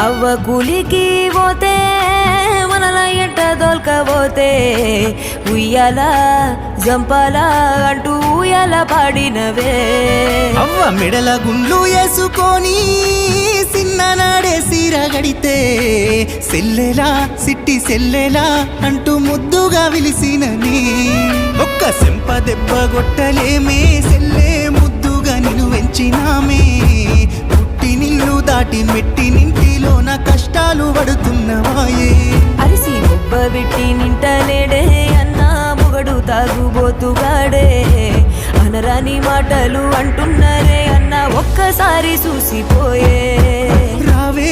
అవ్వ కూలికి పోతే మనల ఎంట దొల్కపోతే ఉయ్యాల జంపాల అంటూ ఉయ్యాల పాడినవే అవ్వ మెడల గుండ్లు వేసుకొని సిన్ననాడే సీరగడితే సెల్లెలా సిట్టి సెల్లెలా అంటూ ముద్దుగా విలిసినని ఒక్క సెంప దెబ్బ గొట్టలేమే సెల్లే ముద్దుగా నిన్ను వెంచినామే పుట్టి నిల్లు దాటి మెట్టి నింటిలో నా కష్టాలు పడుతున్నవాయే అరిసి బొబ్బ పెట్టి నింటలేడే అన్నా మొగడు తాగుబోతుగాడే అనరాని మాటలు అంటున్నారే అన్న ఒక్కసారి చూసిపోయే రావే